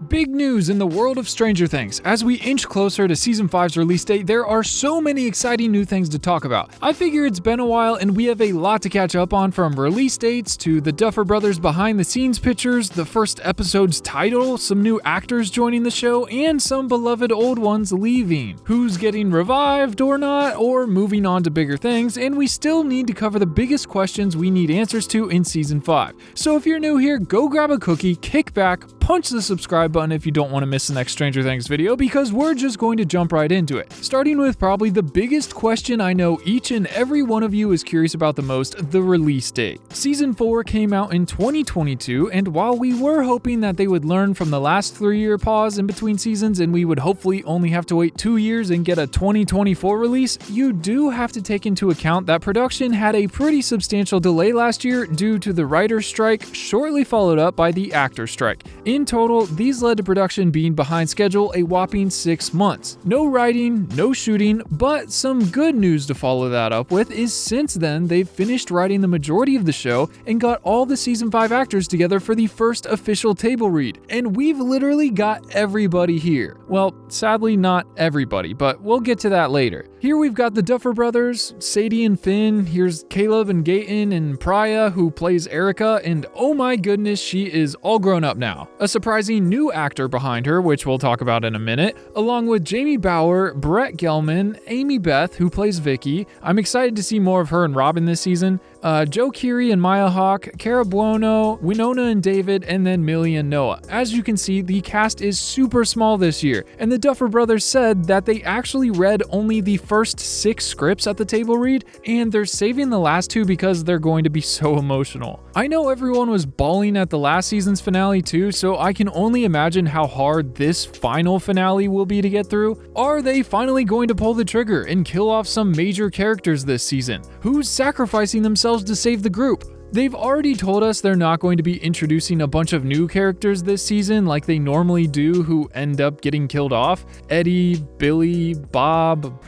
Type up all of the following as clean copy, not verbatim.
Big news in the world of Stranger Things. As we inch closer to Season 5's release date, there are so many exciting new things to talk about. I figure it's been a while and we have a lot to catch up on, from release dates to the Duffer brothers behind the scenes pictures, the first episode's title, some new actors joining the show, and some beloved old ones leaving. Who's getting revived or not, or moving on to bigger things, and we still need to cover the biggest questions we need answers to in Season 5. So if you're new here, go grab a cookie, kick back, punch the subscribe button if you don't want to miss the next Stranger Things video, because we're just going to jump right into it. Starting with probably the biggest question I know each and every one of you is curious about the most, the release date. Season 4 came out in 2022, and while we were hoping that they would learn from the last 3-year pause in between seasons and we would hopefully only have to wait 2 years and get a 2024 release, you do have to take into account that production had a pretty substantial delay last year due to the writer's strike, shortly followed up by the actor's strike. In total, these led to production being behind schedule a whopping 6 months. No writing, no shooting, but some good news to follow that up with is since then they've finished writing the majority of the show and got all the Season 5 actors together for the first official table read, and we've literally got everybody here. Well, sadly not everybody, but we'll get to that later. Here we've got the Duffer brothers, Sadie and Finn, here's Caleb and Gaten and Priya, who plays Erica, and oh my goodness, she is all grown up now. A surprising new actor behind her, which we'll talk about in a minute, along with Jamie Bauer, Brett Gelman, Amy Beth, who plays Vicky. I'm excited to see more of her and Robin this season. Joe Keery and Maya Hawke, Cara Buono, Winona and David, and then Millie and Noah. As you can see, the cast is super small this year, and the Duffer brothers said that they actually read only the first 6 scripts at the table read, and they're saving the last 2 because they're going to be so emotional. I know everyone was bawling at the last season's finale too, so I can only imagine how hard this final finale will be to get through. Are they finally going to pull the trigger and kill off some major characters this season? Who's sacrificing themselves to save the group? They've already told us they're not going to be introducing a bunch of new characters this season like they normally do who end up getting killed off. Eddie, Billy, Bob.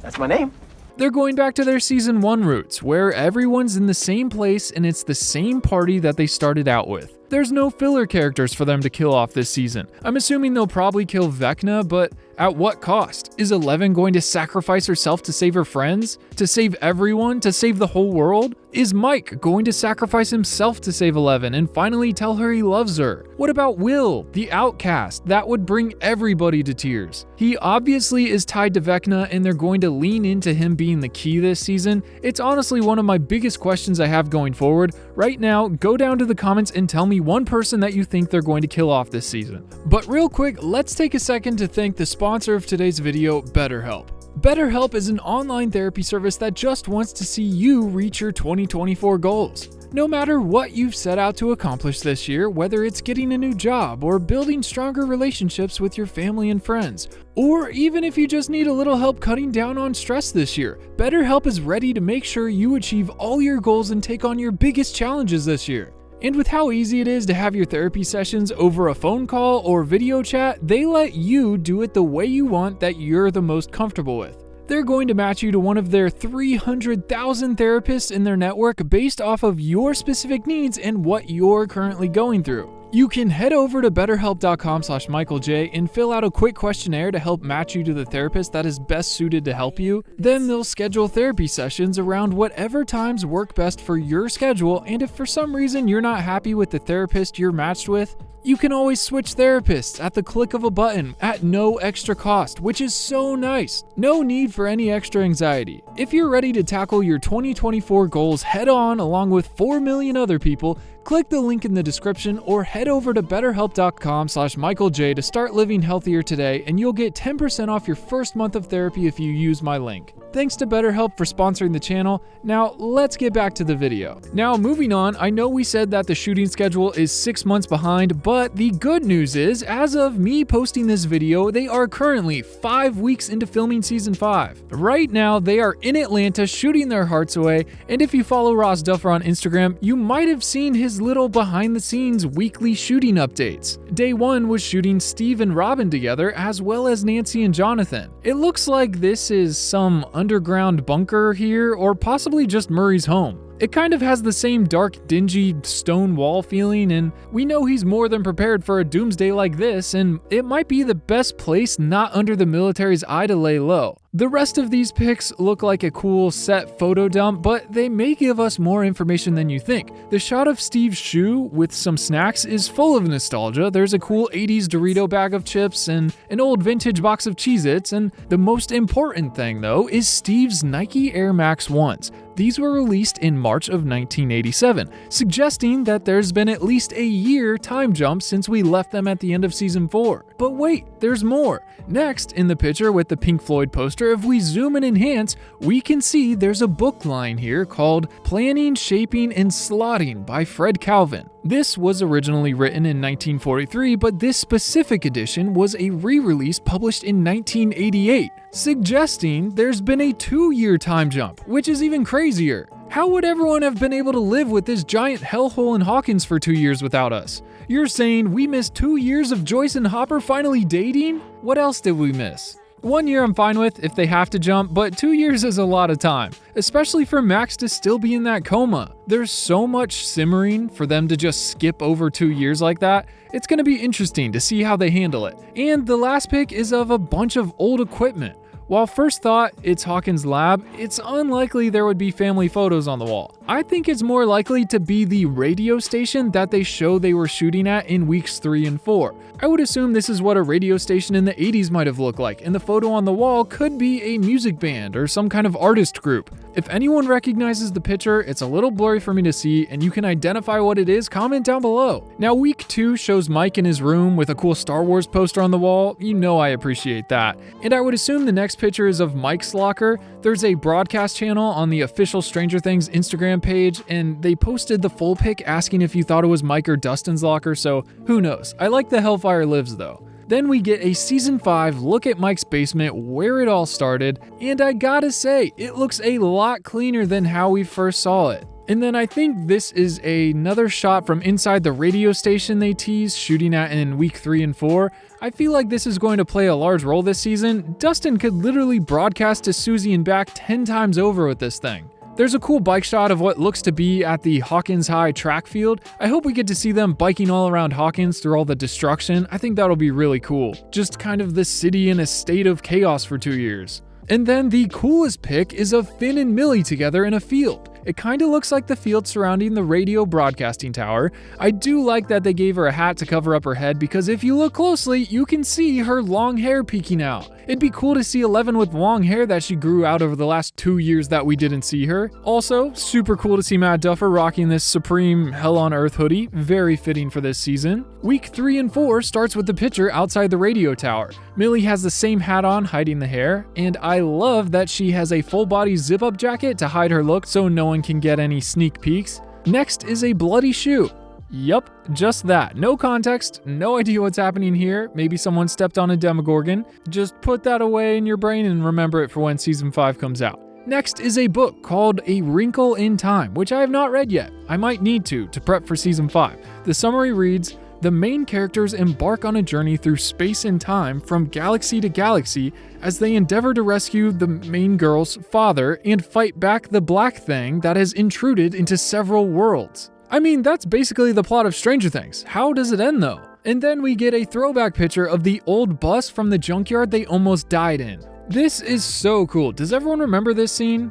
That's my name. They're going back to their Season 1 roots, where everyone's in the same place and it's the same party that they started out with. There's no filler characters for them to kill off this season. I'm assuming they'll probably kill Vecna, but at what cost? Is Eleven going to sacrifice herself to save her friends? To save everyone? To save the whole world? Is Mike going to sacrifice himself to save Eleven and finally tell her he loves her? What about Will, the outcast? That would bring everybody to tears. He obviously is tied to Vecna and they're going to lean into him being the key this season. It's honestly one of my biggest questions I have going forward. Right now, go down to the comments and tell me one person that you think they're going to kill off this season. But real quick, let's take a second to thank the sponsor of today's video, BetterHelp. BetterHelp is an online therapy service that just wants to see you reach your 2024 goals. No matter what you've set out to accomplish this year, whether it's getting a new job or building stronger relationships with your family and friends, or even if you just need a little help cutting down on stress this year, BetterHelp is ready to make sure you achieve all your goals and take on your biggest challenges this year. And with how easy it is to have your therapy sessions over a phone call or video chat, they let you do it the way you want that you're the most comfortable with. They're going to match you to one of their 300,000 therapists in their network based off of your specific needs and what you're currently going through. You can head over to betterhelp.com/MichaelJ and fill out a quick questionnaire to help match you to the therapist that is best suited to help you. Then they'll schedule therapy sessions around whatever times work best for your schedule, and if for some reason you're not happy with the therapist you're matched with, you can always switch therapists at the click of a button at no extra cost, which is so nice. No need for any extra anxiety. If you're ready to tackle your 2024 goals head on along with 4 million other people, click the link in the description or head over to betterhelp.com/MichaelJ to start living healthier today, and you'll get 10% off your first month of therapy if you use my link. Thanks to BetterHelp for sponsoring the channel. Now let's get back to the video. Now moving on, I know we said that the shooting schedule is 6 months behind, but the good news is, as of me posting this video, they are currently 5 weeks into filming Season 5. Right now, they are in Atlanta shooting their hearts away, and if you follow Ross Duffer on Instagram, you might have seen his little behind-the-scenes weekly shooting updates. Day 1 was shooting Steve and Robin together, as well as Nancy and Jonathan. It looks like this is some underground bunker here, or possibly just Murray's home. It kind of has the same dark, dingy stone wall feeling, and we know he's more than prepared for a doomsday like this, and it might be the best place not under the military's eye to lay low. The rest of these pics look like a cool set photo dump, but they may give us more information than you think. The shot of Steve's shoe with some snacks is full of nostalgia. There's a cool 80s Dorito bag of chips and an old vintage box of Cheez-Its, and the most important thing though is Steve's Nike Air Max 1s. These were released in March of 1987, suggesting that there's been at least a year time jump since we left them at the end of season 4. But wait, there's more. Next, in the picture with the Pink Floyd poster, if we zoom and enhance, we can see there's a book line here called Planning, Shaping, and Slotting by Fred Calvin. This was originally written in 1943, but this specific edition was a re-release published in 1988, suggesting there's been a 2-year time jump, which is even crazier. How would everyone have been able to live with this giant hellhole in Hawkins for 2 years without us? You're saying we missed 2 years of Joyce and Hopper finally dating? What else did we miss? 1 year I'm fine with if they have to jump, but 2 years is a lot of time, especially for Max to still be in that coma. There's so much simmering for them to just skip over 2 years like that. It's going to be interesting to see how they handle it. And the last pic is of a bunch of old equipment. While first thought it's Hawkins' lab, it's unlikely there would be family photos on the wall. I think it's more likely to be the radio station that they show they were shooting at in weeks 3 and 4. I would assume this is what a radio station in the 80s might have looked like, and the photo on the wall could be a music band or some kind of artist group. If anyone recognizes the picture, it's a little blurry for me to see, and you can identify what it is, comment down below. Now week 2 shows Mike in his room with a cool Star Wars poster on the wall. You know I appreciate that. And I would assume the next picture is of Mike's locker. There's a broadcast channel on the official Stranger Things Instagram page, and they posted the full pic asking if you thought it was Mike or Dustin's locker, so who knows. I like the Hellfire Lives though. Then we get a season 5 look at Mike's basement, where it all started, and I gotta say, it looks a lot cleaner than how we first saw it. And then I think this is another shot from inside the radio station they teased shooting at in week 3 and 4. I feel like this is going to play a large role this season. Dustin could literally broadcast to Susie and back 10 times over with this thing. There's a cool bike shot of what looks to be at the Hawkins High track field. I hope we get to see them biking all around Hawkins through all the destruction. I think that'll be really cool. Just kind of the city in a state of chaos for 2 years. And then the coolest pic is of Finn and Millie together in a field. It kind of looks like the field surrounding the radio broadcasting tower. I do like that they gave her a hat to cover up her head because if you look closely, you can see her long hair peeking out. It'd be cool to see Eleven with long hair that she grew out over the last 2 years that we didn't see her. Also, super cool to see Matt Duffer rocking this Supreme Hell on Earth hoodie, very fitting for this season. Week 3 and 4 starts with the picture outside the radio tower. Millie has the same hat on, hiding the hair, and I love that she has a full body zip up jacket to hide her look so no one can get any sneak peeks. Next is a bloody shoe. Yup, just that. No context, no idea what's happening here. Maybe someone stepped on a Demogorgon. Just put that away in your brain and remember it for when season 5 comes out. Next is a book called A Wrinkle in Time, which I have not read yet. I might need to prep for season 5. The summary reads, the main characters embark on a journey through space and time from galaxy to galaxy as they endeavor to rescue the main girl's father and fight back the black thing that has intruded into several worlds. I mean, that's basically the plot of Stranger Things. How does it end though? And then we get a throwback picture of the old bus from the junkyard they almost died in. This is so cool. Does everyone remember this scene?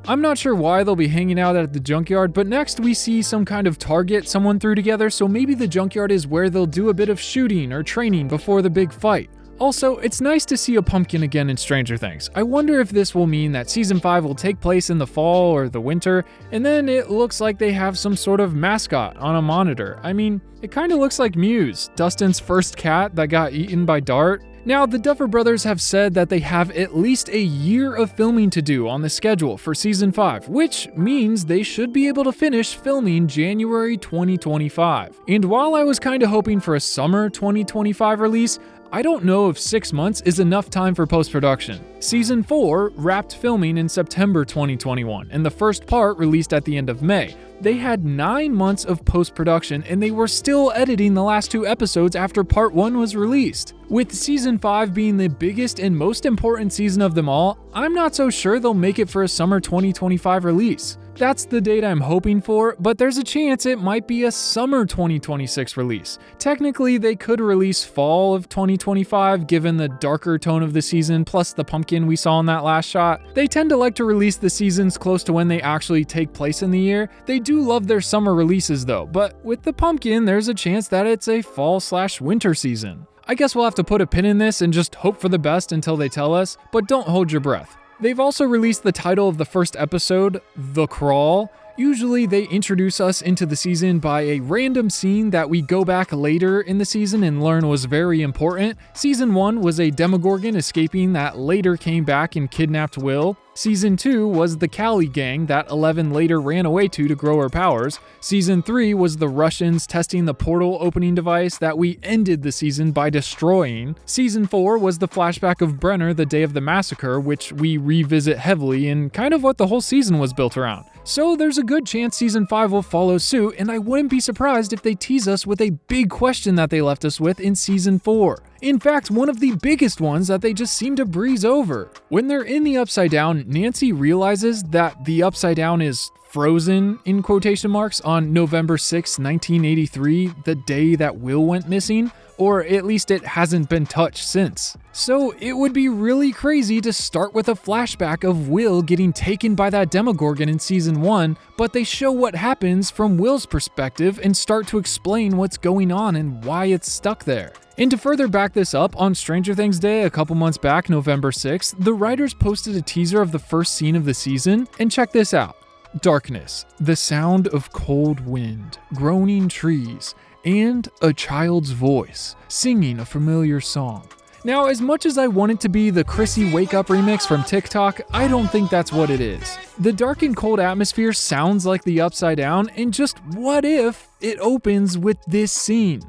I'm not sure why they'll be hanging out at the junkyard, but next we see some kind of target someone threw together, so maybe the junkyard is where they'll do a bit of shooting or training before the big fight. Also, it's nice to see a pumpkin again in Stranger Things. I wonder if this will mean that season 5 will take place in the fall or the winter, and then it looks like they have some sort of mascot on a monitor. I mean, it kind of looks like Muse, Dustin's first cat that got eaten by Dart. Now, the Duffer brothers have said that they have at least a year of filming to do on the schedule for season 5, which means they should be able to finish filming January 2025. And while I was kinda hoping for a summer 2025 release, I don't know if 6 months is enough time for post-production. Season 4 wrapped filming in September 2021, and the first part released at the end of May, They had 9 months of post-production and they were still editing the last 2 episodes after part 1 was released. With season 5 being the biggest and most important season of them all, I'm not so sure they'll make it for a summer 2025 release. That's the date I'm hoping for, but there's a chance it might be a summer 2026 release. Technically, they could release fall of 2025 given the darker tone of the season plus the pumpkin we saw in that last shot. They tend to like to release the seasons close to when they actually take place in the year. They do love their summer releases though, but with the pumpkin, there's a chance that it's a fall/winter season. I guess we'll have to put a pin in this and just hope for the best until they tell us, but don't hold your breath. They've also released the title of the first episode, The Crawl. Usually they introduce us into the season by a random scene that we go back later in the season and learn was very important. Season 1 was a Demogorgon escaping that later came back and kidnapped Will. Season 2 was the Cali gang that 11 later ran away to grow her powers. Season 3 was the Russians testing the portal opening device that we ended the season by destroying. Season 4 was the flashback of Brenner the day of the massacre, which we revisit heavily and kind of what the whole season was built around. So there's a good chance season 5 will follow suit, and I wouldn't be surprised if they tease us with a big question that they left us with in season 4. In fact, one of the biggest ones that they just seem to breeze over. When they're in the Upside Down, Nancy realizes that the Upside Down is frozen, in quotation marks, on November 6, 1983, the day that Will went missing, or at least it hasn't been touched since. So it would be really crazy to start with a flashback of Will getting taken by that Demogorgon in season 1, but they show what happens from Will's perspective and start to explain what's going on and why it's stuck there. And to further back this up, on Stranger Things Day a couple months back, November 6th, the writers posted a teaser of the first scene of the season, and check this out. Darkness, the sound of cold wind, groaning trees, and a child's voice singing a familiar song. Now, as much as I want it to be the Chrissy Wake Up remix from TikTok, I don't think that's what it is. The dark and cold atmosphere sounds like the Upside Down, and just what if it opens with this scene?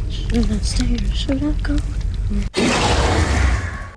Should I stay or should I go?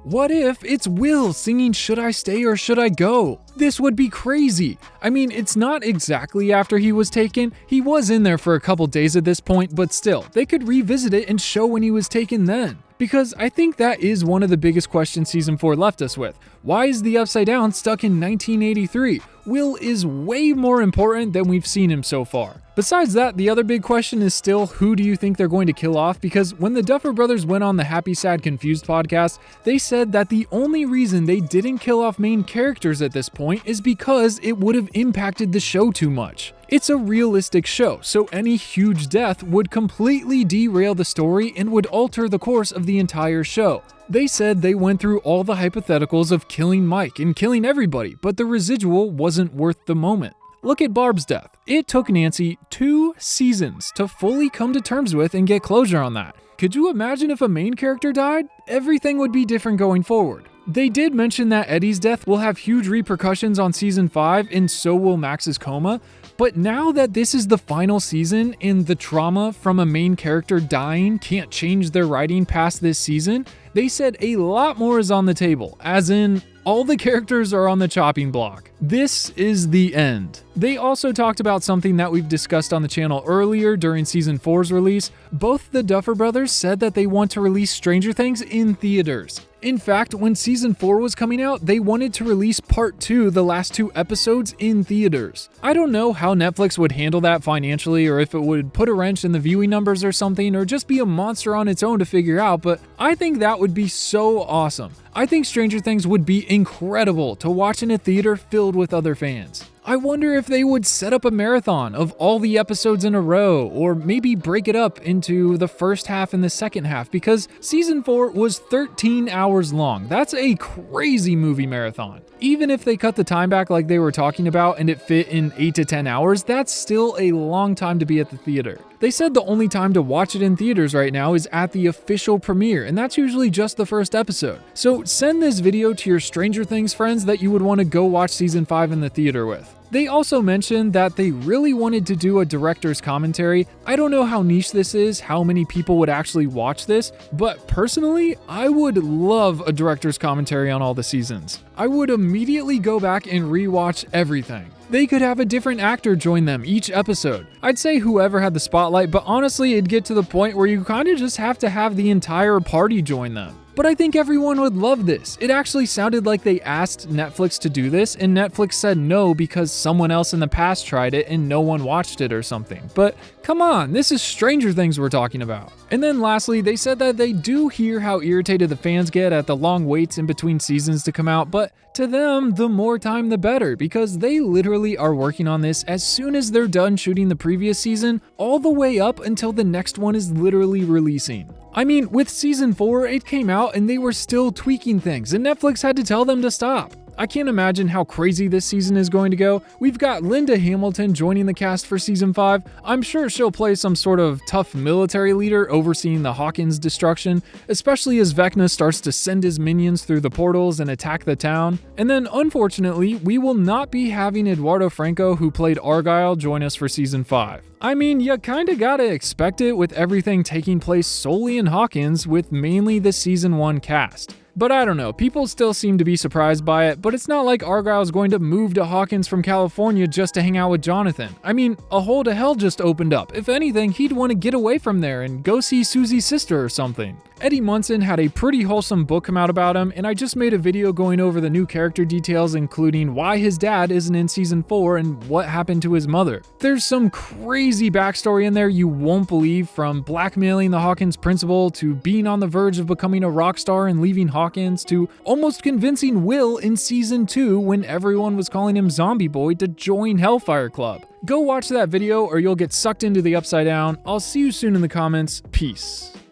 What if it's Will singing "Should I Stay or Should I Go"? This would be crazy. I mean, it's not exactly after he was taken. He was in there for a couple days at this point, but still, they could revisit it and show when he was taken then. Because I think that is one of the biggest questions season 4 left us with. Why is the Upside Down stuck in 1983? Will is way more important than we've seen him so far. Besides that, the other big question is still, who do you think they're going to kill off? Because when the Duffer brothers went on the Happy Sad Confused podcast, they said that the only reason they didn't kill off main characters at this point is because it would have impacted the show too much. It's a realistic show, so any huge death would completely derail the story and would alter the course of the entire show. They said they went through all the hypotheticals of killing Mike and killing everybody, but the residual wasn't worth the moment. Look at Barb's death. It took Nancy 2 seasons to fully come to terms with and get closure on that. Could you imagine if a main character died? Everything would be different going forward. They did mention that Eddie's death will have huge repercussions on season 5 and so will Max's coma, but now that this is the final season and the trauma from a main character dying can't change their writing past this season, they said a lot more is on the table, as in all the characters are on the chopping block. This is the end. They also talked about something that we've discussed on the channel earlier during season 4's release. Both the Duffer brothers said that they want to release Stranger Things in theaters. In fact, when season 4 was coming out, they wanted to release part 2, the last 2 episodes, in theaters. I don't know how Netflix would handle that financially, or if it would put a wrench in the viewing numbers or something, or just be a monster on its own to figure out, but I think that would be so awesome. I think Stranger Things would be incredible to watch in a theater filled with other fans. I wonder if they would set up a marathon of all the episodes in a row, or maybe break it up into the first half and the second half, because season 4 was 13 hours long. That's a crazy movie marathon. Even if they cut the time back like they were talking about and it fit in 8 to 10 hours, that's still a long time to be at the theater. They said the only time to watch it in theaters right now is at the official premiere, and that's usually just the first episode. So send this video to your Stranger Things friends that you would want to go watch season 5 in the theater with. They also mentioned that they really wanted to do a director's commentary. I don't know how niche this is, how many people would actually watch this, but personally, I would love a director's commentary on all the seasons. I would immediately go back and rewatch everything. They could have a different actor join them each episode. I'd say whoever had the spotlight, but honestly, it'd get to the point where you kind of just have to have the entire party join them. But I think everyone would love this. It actually sounded like they asked Netflix to do this, and Netflix said no because someone else in the past tried it and no one watched it or something. But come on, this is Stranger Things we're talking about. And then lastly, they said that they do hear how irritated the fans get at the long waits in between seasons to come out, but to them, the more time the better, because they literally are working on this as soon as they're done shooting the previous season, all the way up until the next one is literally releasing. I mean, with season 4, it came out and they were still tweaking things, and Netflix had to tell them to stop. I can't imagine how crazy this season is going to go. We've got Linda Hamilton joining the cast for season 5. I'm sure she'll play some sort of tough military leader overseeing the Hawkins destruction, especially as Vecna starts to send his minions through the portals and attack the town. And then unfortunately, we will not be having Eduardo Franco, who played Argyle, join us for season 5. I mean, you kinda gotta expect it with everything taking place solely in Hawkins with mainly the season 1 cast. But I don't know, people still seem to be surprised by it, but it's not like Argyle's going to move to Hawkins from California just to hang out with Jonathan. I mean, a hole to hell just opened up. If anything, he'd want to get away from there and go see Susie's sister or something. Eddie Munson had a pretty wholesome book come out about him, and I just made a video going over the new character details, including why his dad isn't in season 4 and what happened to his mother. There's some crazy backstory in there you won't believe, from blackmailing the Hawkins principal to being on the verge of becoming a rock star and leaving Hawkins to almost convincing Will in season 2 when everyone was calling him Zombie Boy to join Hellfire Club. Go watch that video or you'll get sucked into the Upside Down. I'll see you soon in the comments. Peace.